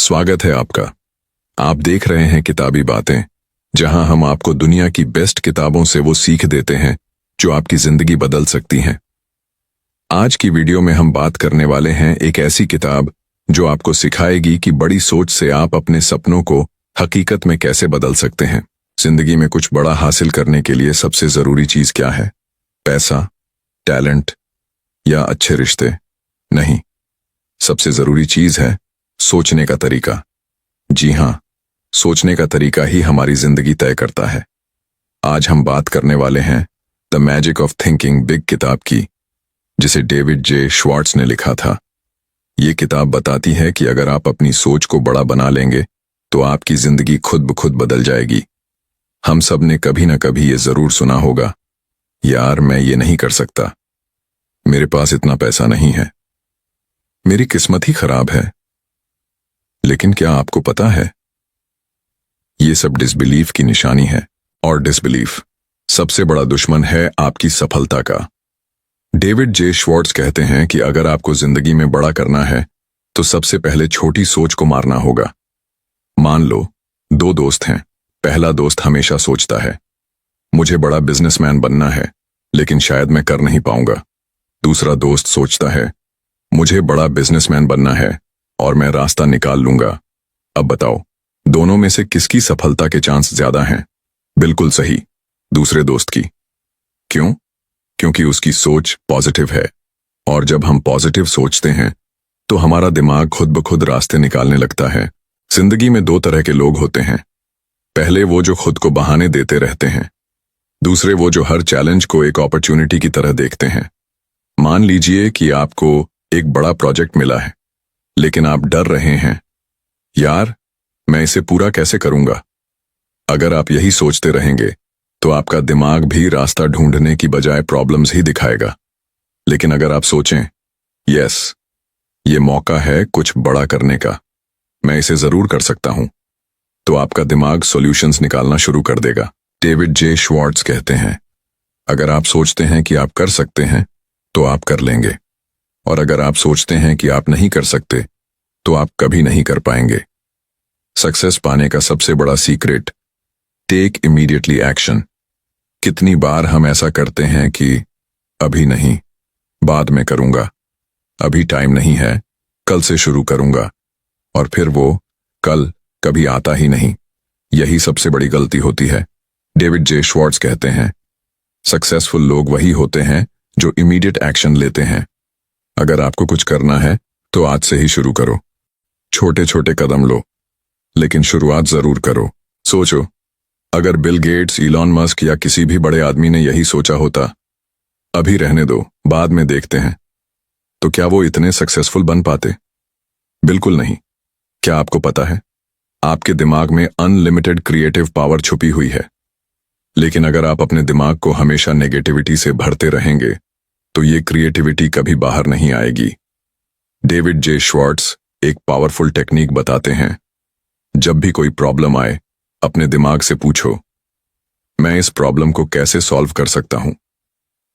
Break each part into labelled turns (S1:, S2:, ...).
S1: स्वागत है आपका। आप देख रहे हैं किताबी बातें, जहां हम आपको दुनिया की बेस्ट किताबों से वो सीख देते हैं जो आपकी जिंदगी बदल सकती हैं। आज की वीडियो में हम बात करने वाले हैं एक ऐसी किताब जो आपको सिखाएगी कि बड़ी सोच से आप अपने सपनों को हकीकत में कैसे बदल सकते हैं। जिंदगी में कुछ बड़ा हासिल करने के लिए सबसे जरूरी चीज क्या है? पैसा, टैलेंट या अच्छे रिश्ते? नहीं, सबसे जरूरी चीज है सोचने का तरीका। जी हां, सोचने का तरीका ही हमारी जिंदगी तय करता है। आज हम बात करने वाले हैं the magic of thinking big किताब की, जिसे डेविड जे श्वार्ट्ज ने लिखा था। ये किताब बताती है कि अगर आप अपनी सोच को बड़ा बना लेंगे तो आपकी जिंदगी खुद ब खुद बदल जाएगी। हम सब ने कभी ना कभी ये जरूर सुना होगा, यार मैं ये नहीं कर सकता, मेरे पास इतना पैसा नहीं है, मेरी किस्मत ही खराब है। लेकिन क्या आपको पता है, ये सब डिसबिलीफ की निशानी है, और डिसबिलीफ सबसे बड़ा दुश्मन है आपकी सफलता का। डेविड जे श्वार्ट्ज कहते हैं कि अगर आपको जिंदगी में बड़ा करना है तो सबसे पहले छोटी सोच को मारना होगा। मान लो दो दोस्त हैं। पहला दोस्त हमेशा सोचता है, मुझे बड़ा बिजनेसमैन बनना है, लेकिन शायद मैं कर नहीं पाऊंगा। दूसरा दोस्त सोचता है, मुझे बड़ा बिजनेसमैन बनना है और मैं रास्ता निकाल लूंगा। अब बताओ, दोनों में से किसकी सफलता के चांस ज्यादा हैं? बिल्कुल सही, दूसरे दोस्त की। क्यों? क्योंकि उसकी सोच पॉजिटिव है, और जब हम पॉजिटिव सोचते हैं तो हमारा दिमाग खुद ब खुद रास्ते निकालने लगता है। जिंदगी में दो तरह के लोग होते हैं। पहले वो जो खुद को बहाने देते रहते हैं, दूसरे वो जो हर चैलेंज को एक अपॉर्चुनिटी की तरह देखते हैं। मान लीजिए कि आपको एक बड़ा प्रोजेक्ट मिला है, लेकिन आप डर रहे हैं, यार मैं इसे पूरा कैसे करूंगा। अगर आप यही सोचते रहेंगे तो आपका दिमाग भी रास्ता ढूंढने की बजाय प्रॉब्लम्स ही दिखाएगा। लेकिन अगर आप सोचें, यस ये मौका है कुछ बड़ा करने का, मैं इसे जरूर कर सकता हूं, तो आपका दिमाग सॉल्यूशंस निकालना शुरू कर देगा। डेविड जे श्वार्ट्ज कहते हैं, अगर आप सोचते हैं कि आप कर सकते हैं तो आप कर लेंगे, और अगर आप सोचते हैं कि आप नहीं कर सकते तो आप कभी नहीं कर पाएंगे। सक्सेस पाने का सबसे बड़ा सीक्रेट, टेक इमीडिएटली एक्शन। कितनी बार हम ऐसा करते हैं कि अभी नहीं, बाद में करूंगा, अभी टाइम नहीं है, कल से शुरू करूंगा, और फिर वो कल कभी आता ही नहीं। यही सबसे बड़ी गलती होती है। डेविड जे श्वार्ट्ज कहते हैं, सक्सेसफुल लोग वही होते हैं जो इमीडिएट एक्शन लेते हैं। अगर आपको कुछ करना है तो आज से ही शुरू करो। छोटे छोटे कदम लो, लेकिन शुरुआत जरूर करो। सोचो, अगर बिल गेट्स, इलॉन मस्क या किसी भी बड़े आदमी ने यही सोचा होता, अभी रहने दो, बाद में देखते हैं, तो क्या वो इतने सक्सेसफुल बन पाते? बिल्कुल नहीं। क्या आपको पता है, आपके दिमाग में अनलिमिटेड क्रिएटिव पावर छुपी हुई है, लेकिन अगर आप अपने दिमाग को हमेशा नेगेटिविटी से भरते रहेंगे तो ये क्रिएटिविटी कभी बाहर नहीं आएगी। डेविड जे श्वार्ट्ज एक पावरफुल टेक्निक बताते हैं। जब भी कोई प्रॉब्लम आए, अपने दिमाग से पूछो, मैं इस प्रॉब्लम को कैसे सॉल्व कर सकता हूं।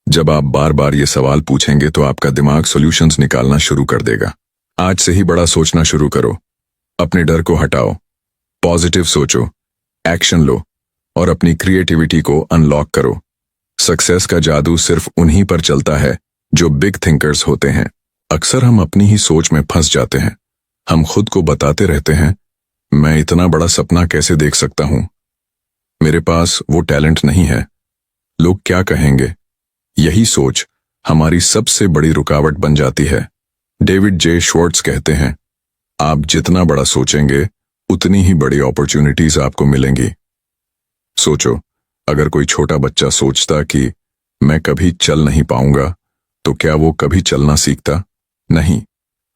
S1: जब आप बार बार ये सवाल पूछेंगे तो आपका दिमाग सॉल्यूशंस निकालना शुरू कर देगा। आज से ही बड़ा सोचना शुरू करो, अपने डर को हटाओ, पॉजिटिव सोचो, एक्शन लो, और अपनी क्रिएटिविटी को अनलॉक करो। सक्सेस का जादू सिर्फ उन्हीं पर चलता है जो बिग थिंकर्स होते हैं। अक्सर हम अपनी ही सोच में फंस जाते हैं। हम खुद को बताते रहते हैं, मैं इतना बड़ा सपना कैसे देख सकता हूं, मेरे पास वो टैलेंट नहीं है, लोग क्या कहेंगे। यही सोच हमारी सबसे बड़ी रुकावट बन जाती है। डेविड जे श्वार्ट्ज कहते हैं, आप जितना बड़ा सोचेंगे उतनी ही बड़ी अपॉर्चुनिटीज आपको मिलेंगी। सोचो, अगर कोई छोटा बच्चा सोचता कि मैं कभी चल नहीं पाऊंगा, तो क्या वो कभी चलना सीखता? नहीं,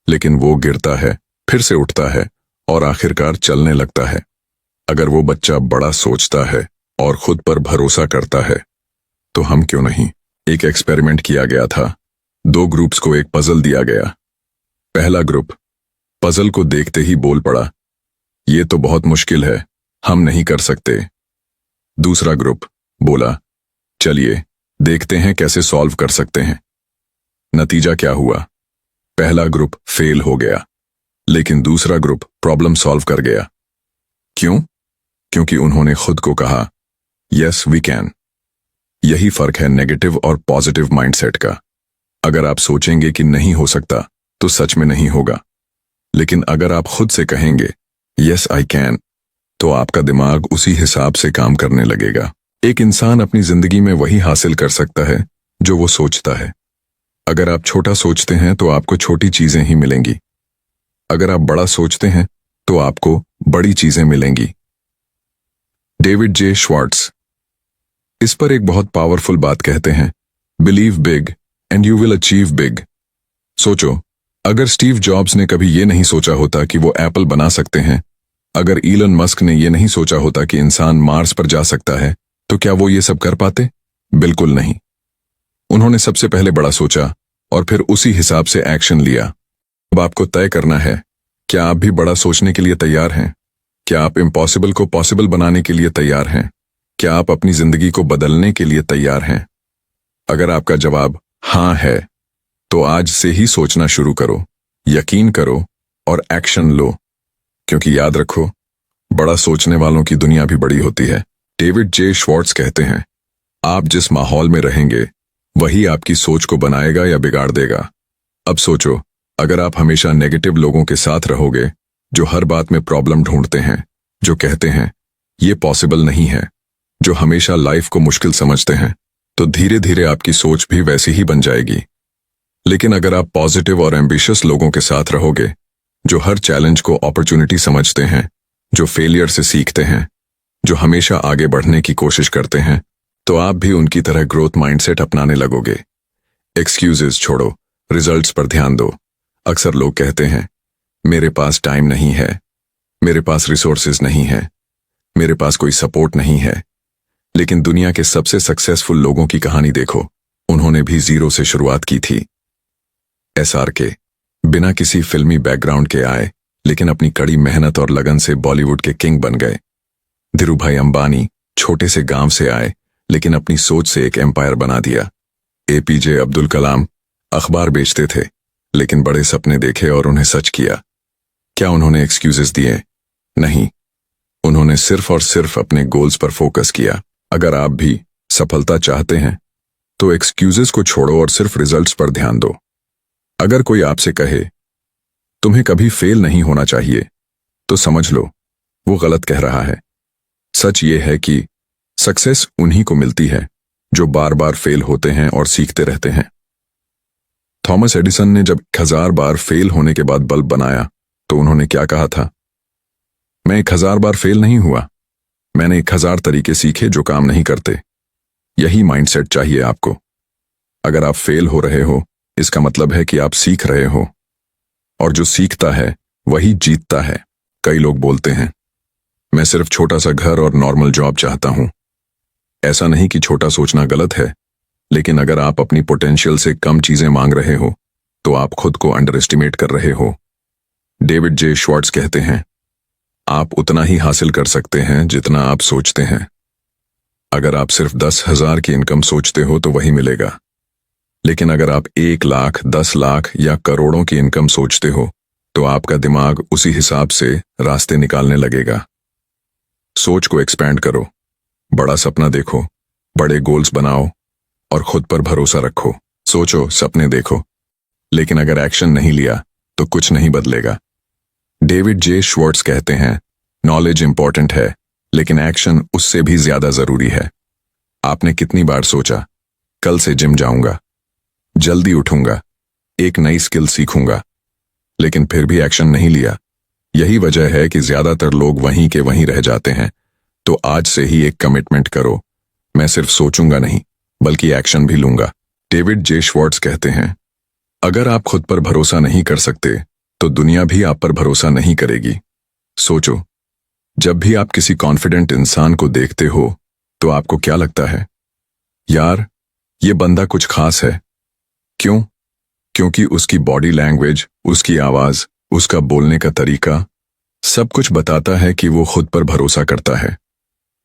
S1: लेकिन वो गिरता है, फिर से उठता है और आखिरकार चलने लगता है। अगर वो बच्चा बड़ा सोचता है और खुद पर भरोसा करता है, तो हम क्यों नहीं। एक एक्सपेरिमेंट किया गया था। दो ग्रुप्स को एक पजल दिया गया। पहला ग्रुप पजल को देखते ही बोल पड़ा, ये तो बहुत मुश्किल है, हम नहीं कर सकते। दूसरा ग्रुप बोला, चलिए देखते हैं कैसे सॉल्व कर सकते हैं। नतीजा क्या हुआ? पहला ग्रुप फेल हो गया, लेकिन दूसरा ग्रुप प्रॉब्लम सॉल्व कर गया। क्यों? क्योंकि उन्होंने खुद को कहा यस वी कैन। यही फर्क है नेगेटिव और पॉजिटिव माइंडसेट का। अगर आप सोचेंगे कि नहीं हो सकता तो सच में नहीं होगा, लेकिन अगर आप खुद से कहेंगे यस आई कैन, तो आपका दिमाग उसी हिसाब से काम करने लगेगा। एक इंसान अपनी जिंदगी में वही हासिल कर सकता है जो वो सोचता है। अगर आप छोटा सोचते हैं तो आपको छोटी चीजें ही मिलेंगी। अगर आप बड़ा सोचते हैं तो आपको बड़ी चीजें मिलेंगी। डेविड जे श्वार्ट्ज इस पर एक बहुत पावरफुल बात कहते हैं, believe big and you will achieve big. सोचो, अगर स्टीव जॉब्स ने कभी ये नहीं सोचा होता कि वो एप्पल बना सकते हैं, अगर ईलन मस्क ने ये नहीं सोचा होता कि इंसान मार्स पर जा सकता है, तो क्या वो ये सब कर पाते? बिल्कुल नहीं। उन्होंने सबसे पहले बड़ा सोचा और फिर उसी हिसाब से एक्शन लिया। अब आपको तय करना है, क्या आप भी बड़ा सोचने के लिए तैयार हैं? क्या आप इम्पॉसिबल को पॉसिबल बनाने के लिए तैयार हैं? क्या आप अपनी जिंदगी को बदलने के लिए तैयार हैं? अगर आपका जवाब हाँ है, तो आज से ही सोचना शुरू करो, यकीन करो और एक्शन लो। क्योंकि याद रखो, बड़ा सोचने वालों की दुनिया भी बड़ी होती है। डेविड जे श्वार्ट्ज कहते हैं, आप जिस माहौल में रहेंगे वही आपकी सोच को बनाएगा या बिगाड़ देगा। अब सोचो, अगर आप हमेशा नेगेटिव लोगों के साथ रहोगे, जो हर बात में प्रॉब्लम ढूंढते हैं, जो कहते हैं ये पॉसिबल नहीं है, जो हमेशा लाइफ को मुश्किल समझते हैं, तो धीरे धीरे आपकी सोच भी वैसी ही बन जाएगी। लेकिन अगर आप पॉजिटिव और एम्बिशियस लोगों के साथ रहोगे, जो हर चैलेंज को अपॉर्चुनिटी समझते हैं, जो फेलियर से सीखते हैं, जो हमेशा आगे बढ़ने की कोशिश करते हैं, तो आप भी उनकी तरह ग्रोथ माइंडसेट अपनाने लगोगे। एक्सक्यूजेस छोड़ो, रिजल्ट्स पर ध्यान दो। अक्सर लोग कहते हैं मेरे पास टाइम नहीं है, मेरे पास रिसोर्सेज नहीं है, मेरे पास कोई सपोर्ट नहीं है। लेकिन दुनिया के सबसे सक्सेसफुल लोगों की कहानी देखो, उन्होंने भी जीरो से शुरुआत की थी। SRK बिना किसी फिल्मी बैकग्राउंड के आए, लेकिन अपनी कड़ी मेहनत और लगन से बॉलीवुड के किंग बन गए। धीरूभाई अंबानी छोटे से गांव से आए, लेकिन अपनी सोच से एक एम्पायर बना दिया। APJ अब्दुल कलाम अखबार बेचते थे, लेकिन बड़े सपने देखे और उन्हें सच किया। क्या उन्होंने एक्सक्यूजेस दिए? नहीं, उन्होंने सिर्फ और सिर्फ अपने गोल्स पर फोकस किया। अगर आप भी सफलता चाहते हैं, तो एक्सक्यूजेस को छोड़ो और सिर्फ रिजल्ट्स पर ध्यान दो। अगर कोई आपसे कहे तुम्हें कभी फेल नहीं होना चाहिए, तो समझ लो वो गलत कह रहा है। सच ये है कि सक्सेस उन्हीं को मिलती है जो बार बार फेल होते हैं और सीखते रहते हैं। थॉमस एडिसन ने जब 1000 बार फेल होने के बाद बल्ब बनाया, तो उन्होंने क्या कहा था? मैं 1000 बार फेल नहीं हुआ, मैंने 1000 तरीके सीखे जो काम नहीं करते। यही माइंडसेट चाहिए आपको। अगर आप फेल हो रहे हो, इसका मतलब है कि आप सीख रहे हो, और जो सीखता है वही जीतता है। कई लोग बोलते हैं मैं सिर्फ छोटा सा घर और नॉर्मल जॉब चाहता हूं। ऐसा नहीं कि छोटा सोचना गलत है, लेकिन अगर आप अपनी पोटेंशियल से कम चीजें मांग रहे हो, तो आप खुद को अंडर एस्टिमेट कर रहे हो। डेविड जे श्वार्ट्ज कहते हैं, आप उतना ही हासिल कर सकते हैं जितना आप सोचते हैं। अगर आप सिर्फ 10,000 की इनकम सोचते हो तो वही मिलेगा, लेकिन अगर आप 1 लाख, 10 लाख या करोड़ों की इनकम सोचते हो, तो आपका दिमाग उसी हिसाब से रास्ते निकालने लगेगा। सोच को एक्सपैंड करो, बड़ा सपना देखो, बड़े गोल्स बनाओ और खुद पर भरोसा रखो। सोचो, सपने देखो, लेकिन अगर एक्शन नहीं लिया तो कुछ नहीं बदलेगा। डेविड जे श्वार्ट्ज कहते हैं, नॉलेज इंपॉर्टेंट है, लेकिन एक्शन उससे भी ज्यादा जरूरी है। आपने कितनी बार सोचा कल से जिम जाऊंगा, जल्दी उठूंगा, एक नई स्किल सीखूंगा, लेकिन फिर भी एक्शन नहीं लिया? यही वजह है कि ज्यादातर लोग वहीं के वहीं रह जाते हैं। तो आज से ही एक कमिटमेंट करो, मैं सिर्फ सोचूंगा नहीं, बल्कि एक्शन भी लूंगा। डेविड जे श्वार्ट्ज कहते हैं, अगर आप खुद पर भरोसा नहीं कर सकते, तो दुनिया भी आप पर भरोसा नहीं करेगी। सोचो, जब भी आप किसी कॉन्फिडेंट इंसान को देखते हो, तो आपको क्या लगता है? यार, ये बंदा कुछ खास है। क्यों? क्योंकि उसकी बॉडी लैंग्वेज, उसकी आवाज, उसका बोलने का तरीका सब कुछ बताता है कि वो खुद पर भरोसा करता है।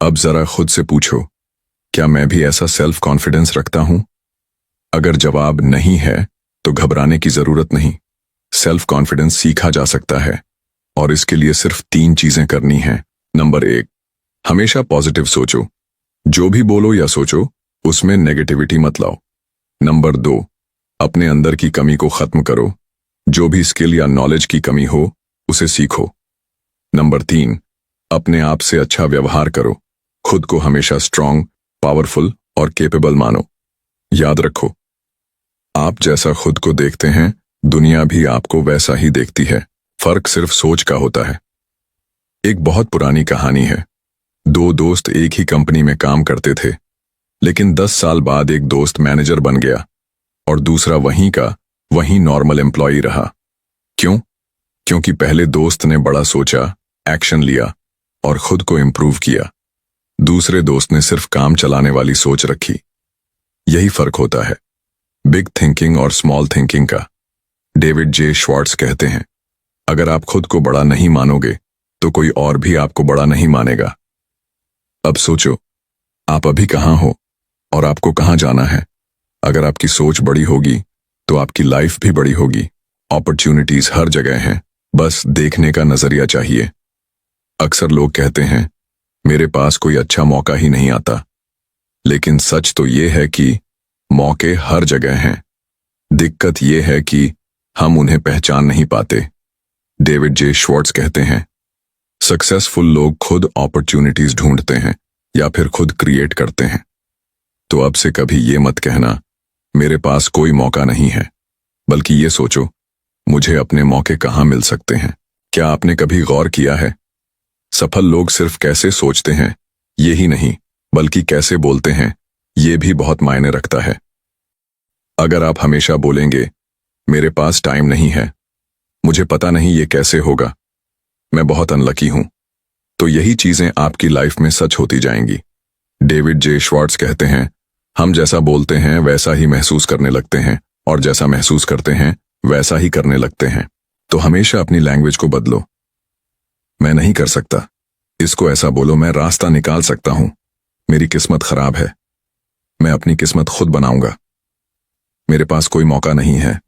S1: अब जरा खुद से पूछो, क्या मैं भी ऐसा सेल्फ कॉन्फिडेंस रखता हूं? अगर जवाब नहीं है, तो घबराने की जरूरत नहीं। सेल्फ कॉन्फिडेंस सीखा जा सकता है। और इसके लिए सिर्फ 3 चीजें करनी हैं। नंबर 1, हमेशा पॉजिटिव सोचो। जो भी बोलो या सोचो उसमें नेगेटिविटी मत लाओ। नंबर 2, अपने अंदर की कमी को खत्म करो। जो भी स्किल या नॉलेज की कमी हो उसे सीखो। नंबर 3, अपने आप से अच्छा व्यवहार करो। खुद को हमेशा स्ट्रांग, पावरफुल और केपेबल मानो। याद रखो, आप जैसा खुद को देखते हैं दुनिया भी आपको वैसा ही देखती है। फर्क सिर्फ सोच का होता है। एक बहुत पुरानी कहानी है। 2 दोस्त एक ही कंपनी में काम करते थे, लेकिन 10 साल बाद एक दोस्त मैनेजर बन गया और दूसरा वहीं का वहीं नॉर्मल एम्प्लॉई रहा। क्यों? क्योंकि पहले दोस्त ने बड़ा सोचा, एक्शन लिया और खुद को इम्प्रूव किया। दूसरे दोस्त ने सिर्फ काम चलाने वाली सोच रखी। यही फर्क होता है बिग थिंकिंग और स्मॉल थिंकिंग का। डेविड जे श्वार्ट्ज कहते हैं, अगर आप खुद को बड़ा नहीं मानोगे तो कोई और भी आपको बड़ा नहीं मानेगा। अब सोचो, आप अभी कहाँ हो और आपको कहाँ जाना है। अगर आपकी सोच बड़ी होगी तो आपकी लाइफ भी बड़ी होगी। अपॉर्चुनिटीज हर जगह हैं, बस देखने का नजरिया चाहिए। अक्सर लोग कहते हैं मेरे पास कोई अच्छा मौका ही नहीं आता, लेकिन सच तो ये है कि मौके हर जगह हैं। दिक्कत ये है कि हम उन्हें पहचान नहीं पाते। डेविड जे श्वार्ट्ज कहते हैं, सक्सेसफुल लोग खुद अपॉर्चुनिटीज ढूंढते हैं या फिर खुद क्रिएट करते हैं। तो अब से कभी ये मत कहना मेरे पास कोई मौका नहीं है, बल्कि ये सोचो मुझे अपने मौके कहाँ मिल सकते हैं। क्या आपने कभी गौर किया है, सफल लोग सिर्फ कैसे सोचते हैं ये ही नहीं, बल्कि कैसे बोलते हैं ये भी बहुत मायने रखता है। अगर आप हमेशा बोलेंगे मेरे पास टाइम नहीं है, मुझे पता नहीं ये कैसे होगा, मैं बहुत अनलकी हूं, तो यही चीजें आपकी लाइफ में सच होती जाएंगी। डेविड जे श्वार्ट्ज कहते हैं, हम जैसा बोलते हैं वैसा ही महसूस करने लगते हैं और जैसा महसूस करते हैं वैसा ही करने लगते हैं। तो हमेशा अपनी लैंग्वेज को बदलो। मैं नहीं कर सकता, इसको ऐसा बोलो मैं रास्ता निकाल सकता हूं। मेरी किस्मत खराब है, मैं अपनी किस्मत खुद बनाऊंगा। मेरे पास कोई मौका नहीं है,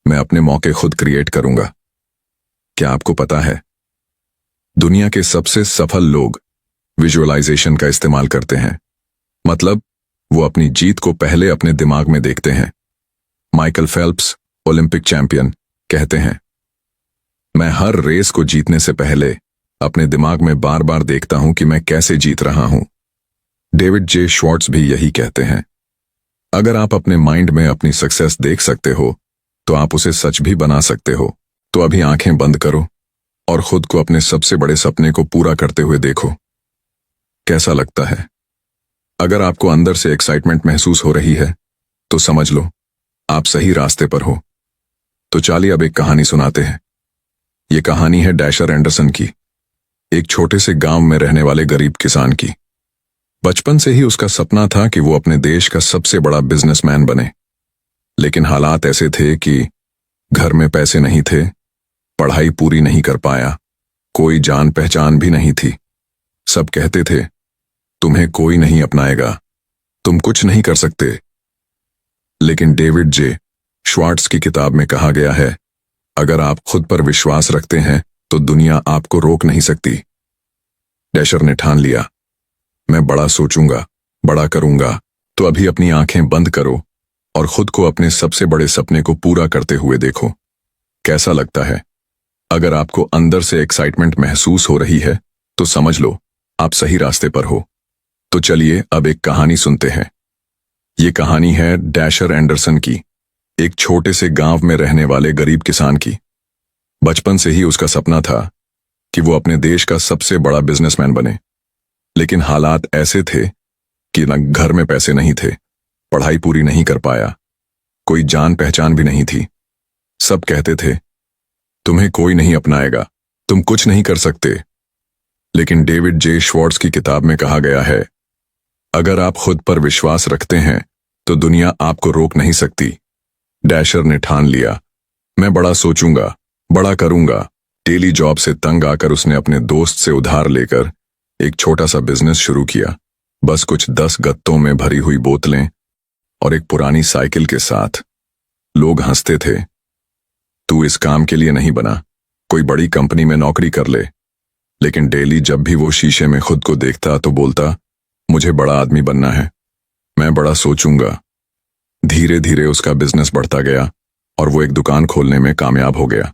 S1: मैं अपने मौके खुद क्रिएट करूंगा। क्या आपको पता है, दुनिया के सबसे सफल लोग विजुअलाइजेशन का इस्तेमाल करते हैं। मतलब वो अपनी जीत को पहले अपने दिमाग में देखते हैं। माइकल फेल्प्स, ओलंपिक चैंपियन, कहते हैं, मैं हर रेस को जीतने से पहले अपने दिमाग में बार बार देखता हूं कि मैं कैसे जीत रहा हूं। डेविड जे श्वार्ट्ज भी यही कहते हैं, अगर आप अपने माइंड में अपनी सक्सेस देख सकते हो तो आप उसे सच भी बना सकते हो। तो अभी आंखें बंद करो और खुद को अपने सबसे बड़े सपने को पूरा करते हुए देखो। कैसा लगता है? अगर आपको अंदर से एक्साइटमेंट महसूस हो रही है तो समझ लो आप सही रास्ते पर हो। तो चलिए अब एक कहानी सुनाते हैं। ये कहानी है डैशर एंडरसन की, एक छोटे से गांव में रहने वाले गरीब किसान की। बचपन से ही उसका सपना था कि वो अपने देश का सबसे बड़ा बिजनेसमैन बने, लेकिन हालात ऐसे थे कि घर में पैसे नहीं थे, पढ़ाई पूरी नहीं कर पाया, कोई जान पहचान भी नहीं थी। सब कहते थे तुम्हें कोई नहीं अपनाएगा, तुम कुछ नहीं कर सकते। लेकिन डेविड जे श्वार्ट्ज की किताब में कहा गया है, अगर आप खुद पर विश्वास रखते हैं तो दुनिया आपको रोक नहीं सकती। डैशर ने ठान लिया, मैं बड़ा सोचूंगा, बड़ा करूंगा। तो अभी अपनी आंखें बंद करो और खुद को अपने सबसे बड़े सपने को पूरा करते हुए देखो। कैसा लगता है? अगर आपको अंदर से एक्साइटमेंट महसूस हो रही है तो समझ लो आप सही रास्ते पर हो। तो चलिए अब एक कहानी सुनते हैं। ये कहानी है डैशर एंडरसन की, एक छोटे से गांव में रहने वाले गरीब किसान की। बचपन से ही उसका सपना था कि वो अपने देश का सबसे बड़ा बिजनेसमैन बने, लेकिन हालात ऐसे थे कि न घर में पैसे नहीं थे, पढ़ाई पूरी नहीं कर पाया, कोई जान पहचान भी नहीं थी। सब कहते थे तुम्हें कोई नहीं अपनाएगा, तुम कुछ नहीं कर सकते। लेकिन डेविड जे श्वार्ट्ज की किताब में कहा गया है, अगर आप खुद पर विश्वास रखते हैं तो दुनिया आपको रोक नहीं सकती। डैशर ने ठान लिया, मैं बड़ा सोचूंगा, बड़ा करूंगा। डेली जॉब से तंग आकर उसने अपने दोस्त से उधार लेकर एक छोटा सा बिजनेस शुरू किया, बस कुछ 10 गत्तों में भरी हुई बोतलें और एक पुरानी साइकिल के साथ। लोग हंसते थे, तू इस काम के लिए नहीं बना, कोई बड़ी कंपनी में नौकरी कर ले। लेकिन डेली जब भी वो शीशे में खुद को देखता तो बोलता, मुझे बड़ा आदमी बनना है, मैं बड़ा सोचूंगा। धीरे धीरे उसका बिजनेस बढ़ता गया और वो एक दुकान खोलने में कामयाब हो गया।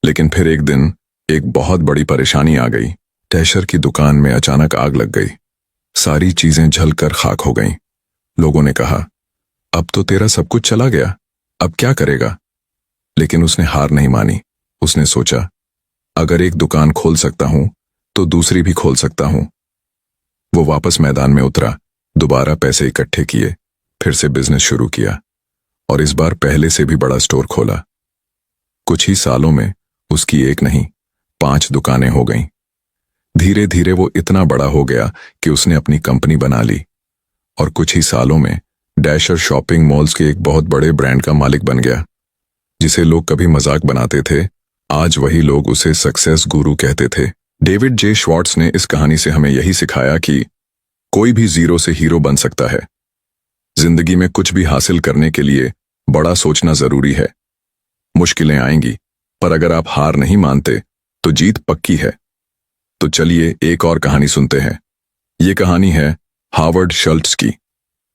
S1: लेकिन फिर एक दिन एक बहुत बड़ी परेशानी आ गई। डैशर की दुकान में अचानक आग लग गई। सारी चीजें जलकर खाक हो गईं। लोगों ने कहा, अब तो तेरा सब कुछ चला गया, अब क्या करेगा? लेकिन उसने हार नहीं मानी। उसने सोचा, अगर एक दुकान खोल सकता हूं तो दूसरी भी खोल सकता हूं। वो वापस मैदान में उतरा, दोबारा पैसे इकट्ठे किए, फिर से बिजनेस शुरू किया और इस बार पहले से भी बड़ा स्टोर खोला। कुछ ही सालों में उसकी एक नहीं 5 दुकानें हो गईं। धीरे धीरे वो इतना बड़ा हो गया कि उसने अपनी कंपनी बना ली और कुछ ही सालों में डैशर शॉपिंग मॉल्स के एक बहुत बड़े ब्रांड का मालिक बन गया। जिसे लोग कभी मजाक बनाते थे, आज वही लोग उसे सक्सेस गुरु कहते थे। डेविड जे श्वार्ट्ज ने इस कहानी से हमें यही सिखाया कि कोई भी जीरो से हीरो बन सकता है। जिंदगी में कुछ भी हासिल करने के लिए बड़ा सोचना जरूरी है। मुश्किलें आएंगी, पर अगर आप हार नहीं मानते तो जीत पक्की है। तो चलिए एक और कहानी सुनते हैं। ये कहानी है हावर्ड शल्ट्ज की,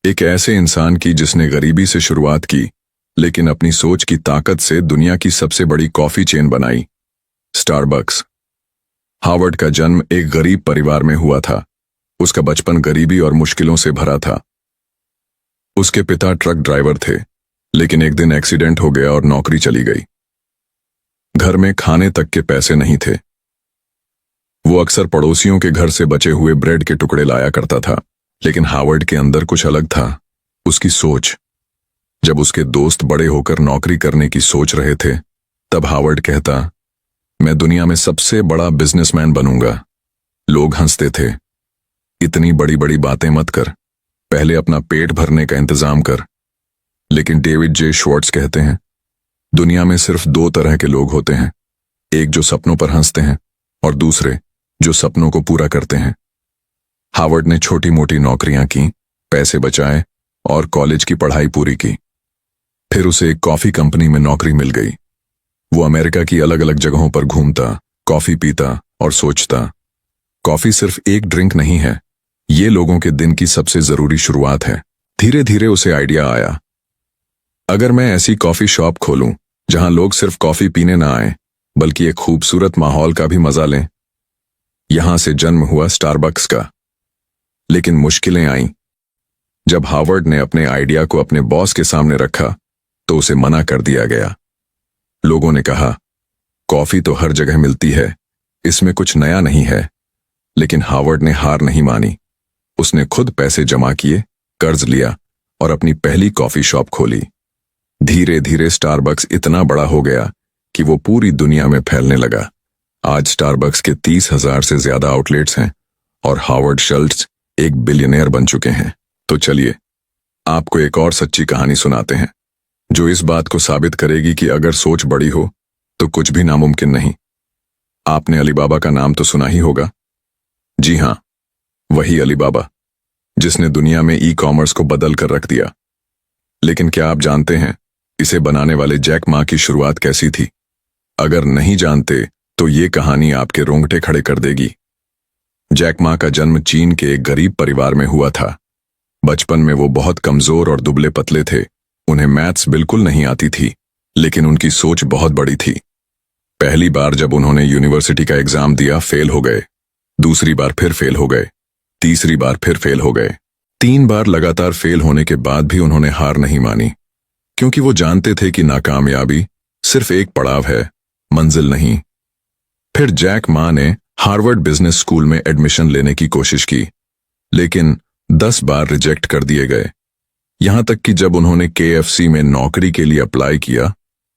S1: एक ऐसे इंसान की जिसने गरीबी से शुरुआत की लेकिन अपनी सोच की ताकत से दुनिया की सबसे बड़ी कॉफी चेन बनाई, स्टारबक्स। हावर्ड का जन्म एक गरीब परिवार में हुआ था। उसका बचपन गरीबी और मुश्किलों से भरा था। उसके पिता ट्रक ड्राइवर थे, लेकिन एक दिन एक्सीडेंट हो गया और नौकरी चली गई। घर में खाने तक के पैसे नहीं थे। वो अक्सर पड़ोसियों के घर से बचे हुए ब्रेड के टुकड़े लाया करता था। लेकिन हावर्ड के अंदर कुछ अलग था, उसकी सोच। जब उसके दोस्त बड़े होकर नौकरी करने की सोच रहे थे, तब हावर्ड कहता, मैं दुनिया में सबसे बड़ा बिजनेसमैन बनूंगा। लोग हंसते थे, इतनी बड़ी बड़ी बातें मत कर, पहले अपना पेट भरने का इंतजाम कर। लेकिन डेविड जे श्वार्ट्ज कहते हैं, दुनिया में सिर्फ 2 तरह के लोग होते हैं, एक जो सपनों पर हंसते हैं और दूसरे जो सपनों को पूरा करते हैं। हावर्ड ने छोटी मोटी नौकरियां की, पैसे बचाए और कॉलेज की पढ़ाई पूरी की। फिर उसे एक कॉफी कंपनी में नौकरी मिल गई। वो अमेरिका की अलग अलग जगहों पर घूमता, कॉफी पीता और सोचता, कॉफी सिर्फ एक ड्रिंक नहीं है, ये लोगों के दिन की सबसे जरूरी शुरुआत है। धीरे धीरे उसे आइडिया आया, अगर मैं ऐसी कॉफी शॉप खोलूं जहां लोग सिर्फ कॉफी पीने ना आए बल्कि एक खूबसूरत माहौल का भी मजा लें। यहां से जन्म हुआ स्टारबक्स का। लेकिन मुश्किलें आईं। जब हावर्ड ने अपने आइडिया को अपने बॉस के सामने रखा तो उसे मना कर दिया गया। लोगों ने कहा, कॉफी तो हर जगह मिलती है, इसमें कुछ नया नहीं है। लेकिन हावर्ड ने हार नहीं मानी। उसने खुद पैसे जमा किए, कर्ज लिया और अपनी पहली कॉफी शॉप खोली। धीरे धीरे स्टारबक्स इतना बड़ा हो गया कि वो पूरी दुनिया में फैलने लगा। आज स्टारबक्स के 30,000 से ज्यादा आउटलेट्स हैं और हावर्ड शल्ट्ज एक बिलियनियर बन चुके हैं। तो चलिए आपको एक और सच्ची कहानी सुनाते हैं, जो इस बात को साबित करेगी कि अगर सोच बड़ी हो तो कुछ भी नामुमकिन नहीं। आपने अलीबाबा का नाम तो सुना ही होगा। जी हां, वही अलीबाबा जिसने दुनिया में ई-कॉमर्स को बदल कर रख दिया। लेकिन क्या आप जानते हैं इसे बनाने वाले जैक मा की शुरुआत कैसी थी? अगर नहीं जानते तो ये कहानी आपके रोंगटे खड़े कर देगी। जैक मा का जन्म चीन के एक गरीब परिवार में हुआ था। बचपन में वो बहुत कमजोर और दुबले पतले थे। उन्हें मैथ्स बिल्कुल नहीं आती थी, लेकिन उनकी सोच बहुत बड़ी थी। पहली बार जब उन्होंने यूनिवर्सिटी का एग्जाम दिया, फेल हो गए। दूसरी बार फिर फेल हो गए। तीसरी बार फिर फेल हो गए। 3 बार लगातार फेल होने के बाद भी उन्होंने हार नहीं मानी, क्योंकि वो जानते थे कि नाकामयाबी सिर्फ एक पड़ाव है, मंजिल नहीं। फिर जैक मा ने हार्वर्ड बिजनेस स्कूल में एडमिशन लेने की कोशिश की, लेकिन 10 बार रिजेक्ट कर दिए गए। यहां तक कि जब उन्होंने KFC में नौकरी के लिए अप्लाई किया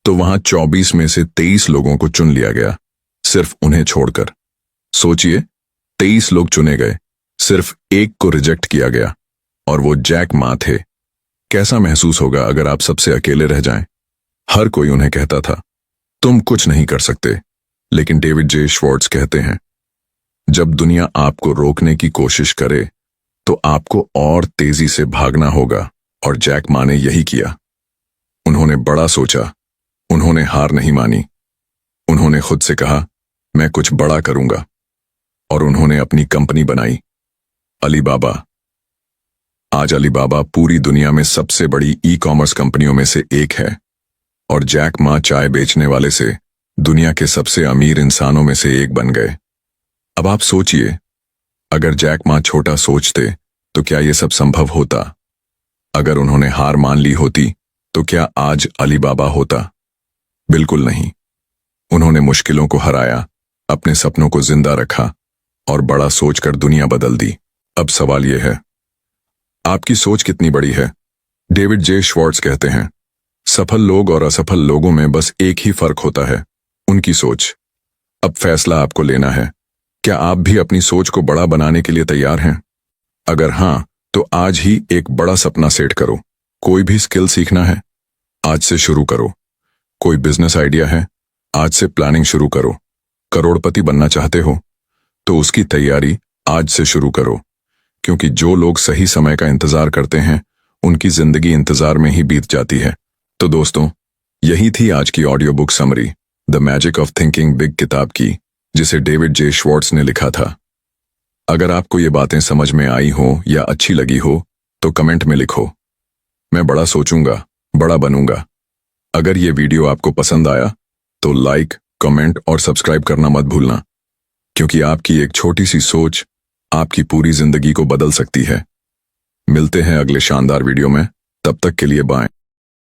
S1: तो वहां 24 में से 23 लोगों को चुन लिया गया, सिर्फ उन्हें छोड़कर। सोचिए, 23 लोग चुने गए, सिर्फ एक को रिजेक्ट किया गया, और वो जैक मा थे। कैसा महसूस होगा अगर आप सबसे अकेले रह जाएं? हर कोई उन्हें कहता था, तुम कुछ नहीं कर सकते। लेकिन डेविड जे श्वार्ट्ज कहते हैं, जब दुनिया आपको रोकने की कोशिश करे तो आपको और तेजी से भागना होगा, और जैक मा ने यही किया। उन्होंने बड़ा सोचा, उन्होंने हार नहीं मानी। उन्होंने खुद से कहा, मैं कुछ बड़ा करूंगा, और उन्होंने अपनी कंपनी बनाई, अलीबाबा। आज अलीबाबा पूरी दुनिया में सबसे बड़ी ई-कॉमर्स कंपनियों में से एक है, और जैक मा चाय बेचने वाले से दुनिया के सबसे अमीर इंसानों में से एक बन गए। अब आप सोचिए, अगर जैक मा छोटा सोचते तो क्या यह सब संभव होता? अगर उन्होंने हार मान ली होती तो क्या आज अलीबाबा होता? बिल्कुल नहीं। उन्होंने मुश्किलों को हराया, अपने सपनों को जिंदा रखा और बड़ा सोचकर दुनिया बदल दी। अब सवाल यह है, आपकी सोच कितनी बड़ी है? डेविड जे श्वार्ट्ज कहते हैं, सफल लोग और असफल लोगों में बस एक ही फर्क होता है, उनकी सोच। अब फैसला आपको लेना है, क्या आप भी अपनी सोच को बड़ा बनाने के लिए तैयार हैं? अगर हां, तो आज ही एक बड़ा सपना सेट करो। कोई भी स्किल सीखना है, आज से शुरू करो। कोई बिजनेस आइडिया है, आज से प्लानिंग शुरू करो। करोड़पति बनना चाहते हो तो उसकी तैयारी आज से शुरू करो, क्योंकि जो लोग सही समय का इंतजार करते हैं उनकी जिंदगी इंतजार में ही बीत जाती है। तो दोस्तों, यही थी आज की audio book summary, the magic of thinking big किताब की, जिसे डेविड जे श्वार्ट्ज ने लिखा था। अगर आपको ये बातें समझ में आई हो या अच्छी लगी हो तो कमेंट में लिखो, मैं बड़ा सोचूंगा, बड़ा बनूंगा। अगर ये वीडियो आपको पसंद आया तो लाइक, कमेंट और सब्सक्राइब करना मत भूलना, क्योंकि आपकी एक छोटी सी सोच आपकी पूरी जिंदगी को बदल सकती है। मिलते हैं अगले शानदार वीडियो में, तब तक के लिए बाय।